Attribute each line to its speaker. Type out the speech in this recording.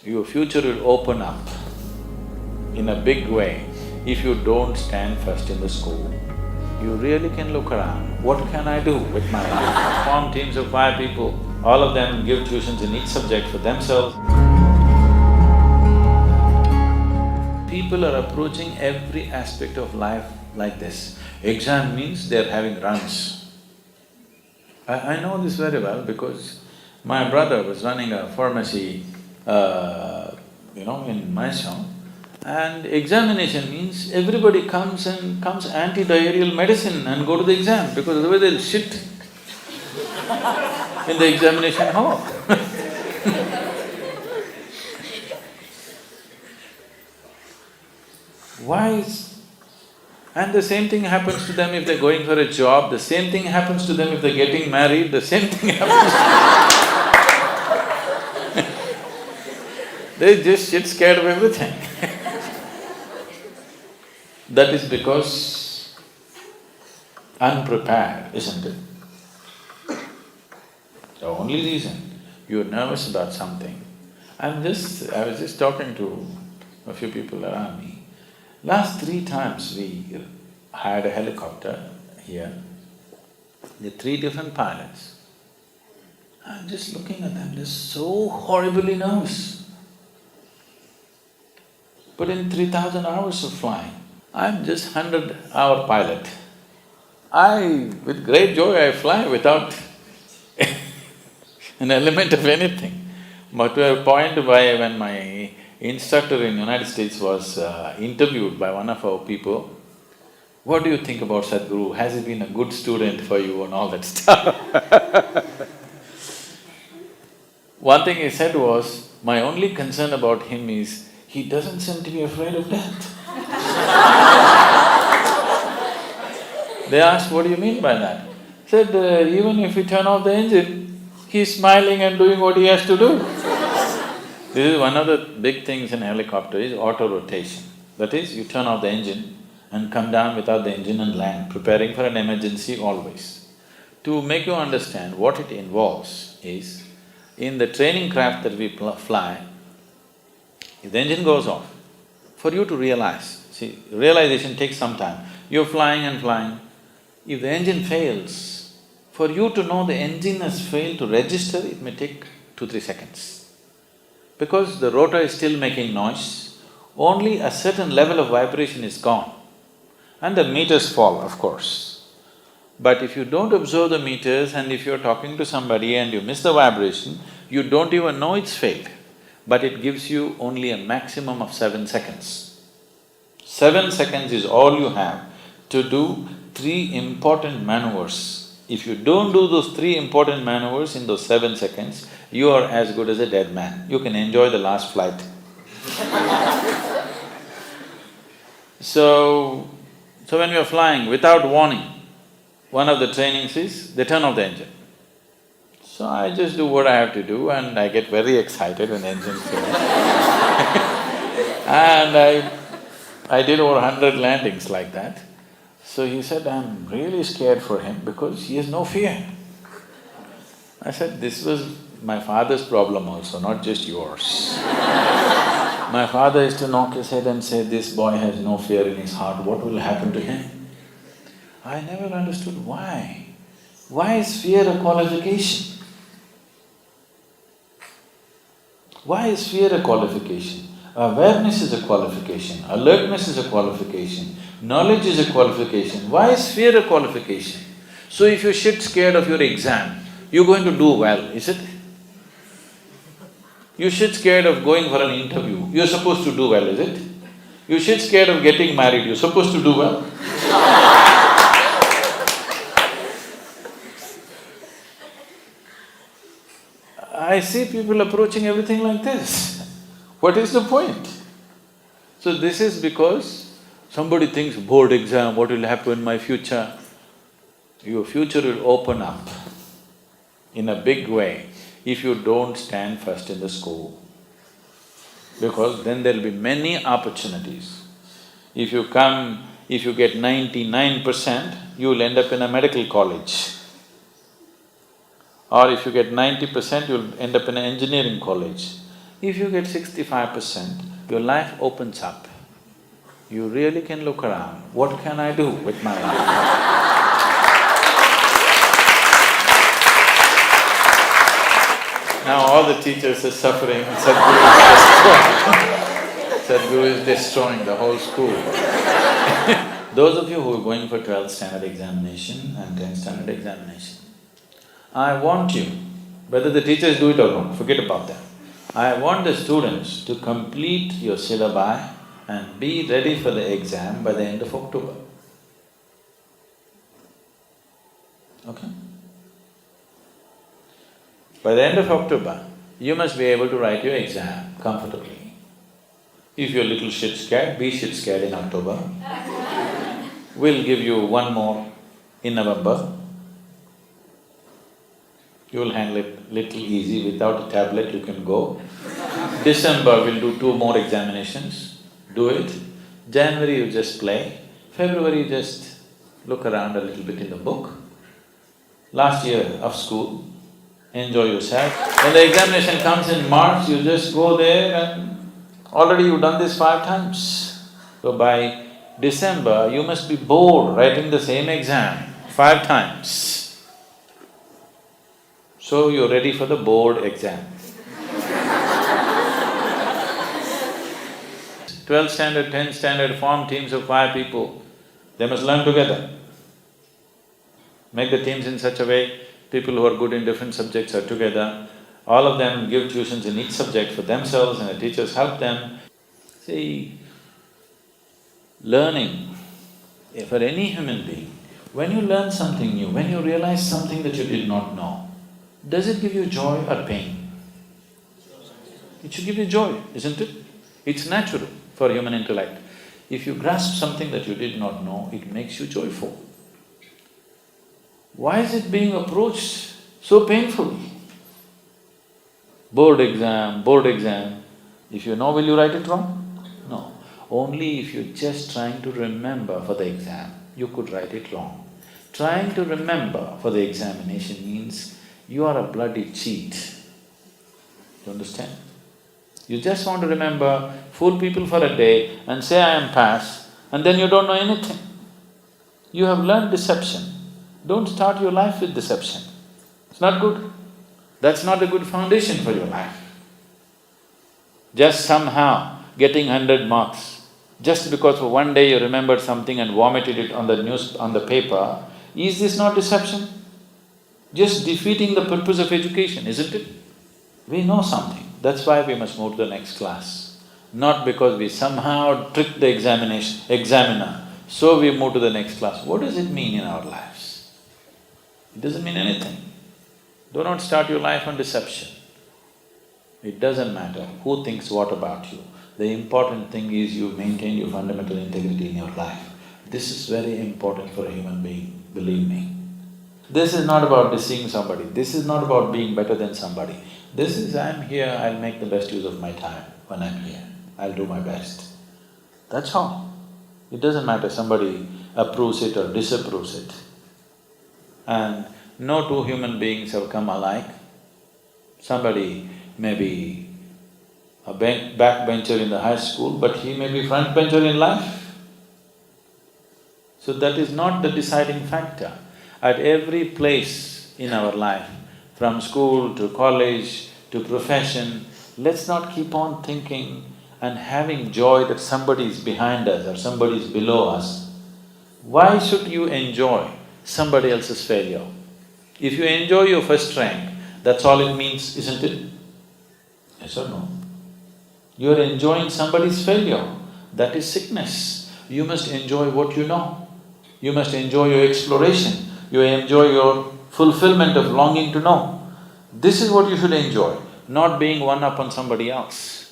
Speaker 1: Your future will open up in a big way if you don't stand first in the school. You really can look around, what can I do with my life? Form teams of 5 people, all of them give tuitions in each subject for themselves. People are approaching every aspect of life like this. Exam means they're having runs. I know this very well because my brother was running a pharmacy, in Mysore, and examination means everybody comes anti-diarrheal medicine and go to the exam because otherwise they'll shit in the examination hall. And the same thing happens to them if they're going for a job, the same thing happens to them if they're getting married, the same thing happens They just shit scared of everything That is because unprepared, isn't it? The only reason you're nervous about something… I was just talking to a few people around me. Last 3 times we hired a helicopter here, the 3 different pilots. I'm just looking at them, they're so horribly nervous. But in 3,000 hours of flying, I'm just 100-hour pilot. With great joy I fly without an element of anything. But to a point by when my instructor in United States was interviewed by one of our people, what do you think about Sadhguru? Has he been a good student for you and all that stuff? One thing he said was, my only concern about him is, he doesn't seem to be afraid of death. They asked, what do you mean by that? Said, even if we turn off the engine, he's smiling and doing what he has to do. This is one of the big things in a helicopter is auto-rotation. That is, you turn off the engine and come down without the engine and land, preparing for an emergency always. To make you understand what it involves is, in the training craft that we fly, if the engine goes off, for you to realize, see, realization takes some time. You're flying and flying, if the engine fails, for you to know the engine has failed to register, it may take 2-3 seconds. Because the rotor is still making noise, only a certain level of vibration is gone and the meters fall, of course. But if you don't observe the meters and if you're talking to somebody and you miss the vibration, you don't even know it's failed, but it gives you only a maximum of 7 seconds. 7 seconds is all you have to do 3 important maneuvers. If you don't do those 3 important maneuvers in those 7 seconds, you are as good as a dead man. You can enjoy the last flight. So when you're flying without warning, one of the trainings is they turn off the engine. So I just do what I have to do and I get very excited when the engine's finished. And I did over 100 landings like that. So he said, I'm really scared for him because he has no fear. I said, this was my father's problem also, not just yours. My father used to knock his head and say, this boy has no fear in his heart, what will happen to him? I never understood why. Why is fear a qualification? Why is fear a qualification? Awareness is a qualification, alertness is a qualification, knowledge is a qualification. Why is fear a qualification? So if you're shit scared of your exam, you're going to do well, is it? You're shit scared of going for an interview, you're supposed to do well, is it? You're shit scared of getting married, you're supposed to do well. I see people approaching everything like this. What is the point? So this is because somebody thinks, board exam, what will happen in my future? Your future will open up in a big way if you don't stand first in the school, because then there'll be many opportunities. If you get 99%, you will end up in a medical college. Or if you get 90%, you'll end up in an engineering college. If you get 65%, your life opens up. You really can look around, what can I do with my life? Now all the teachers are suffering, Sadhguru is destroying the whole school. Those of you who are going for 12th standard examination and 10th standard examination, I want you, whether the teachers do it or not, forget about that. I want the students to complete your syllabi and be ready for the exam by the end of October. Okay? By the end of October, you must be able to write your exam comfortably. If you're a little shit scared, be shit scared in October. We'll give you one more in November. You'll handle it little easy, without a tablet you can go. December we'll do 2 more examinations, do it. January you just play, February you just look around a little bit in the book. Last year of school, enjoy yourself. When the examination comes in March, you just go there and already you've done this 5 times. So by December, you must be bored writing the same exam 5 times. So you're ready for the board exam. 12th standard, 10th standard, form teams of 5 people, they must learn together. Make the teams in such a way, people who are good in different subjects are together, all of them give tuitions in each subject for themselves and the teachers help them. See, learning, for any human being, when you learn something new, when you realize something that you did not know, does it give you joy or pain? It should give you joy, isn't it? It's natural for human intellect. If you grasp something that you did not know, it makes you joyful. Why is it being approached so painfully? Board exam, if you know, will you write it wrong? No. Only if you're just trying to remember for the exam, you could write it wrong. Trying to remember for the examination means you are a bloody cheat. You understand? You just want to remember, fool people for a day and say, I am pass, and then you don't know anything. You have learned deception. Don't start your life with deception. It's not good. That's not a good foundation for your life. Just somehow getting 100 marks, just because for one day you remembered something and vomited it on the paper, is this not deception? Just defeating the purpose of education, isn't it? We know something, that's why we must move to the next class. Not because we somehow tricked the examiner, so we move to the next class. What does it mean in our lives? It doesn't mean anything. Do not start your life on deception. It doesn't matter who thinks what about you. The important thing is you maintain your fundamental integrity in your life. This is very important for a human being, believe me. This is not about deceiving somebody, this is not about being better than somebody. This is, I'm here, I'll make the best use of my time when I'm here, I'll do my best. That's all. It doesn't matter somebody approves it or disapproves it. And no 2 human beings have come alike. Somebody may be a backbencher in the high school, but he may be frontbencher in life. So that is not the deciding factor. At every place in our life, from school to college to profession, let's not keep on thinking and having joy that somebody is behind us or somebody is below us. Why should you enjoy somebody else's failure? If you enjoy your first rank, that's all it means, isn't it? Yes or no? You're enjoying somebody's failure, that is sickness. You must enjoy what you know. You must enjoy your exploration. You enjoy your fulfillment of longing to know. This is what you should enjoy, not being one up on somebody else.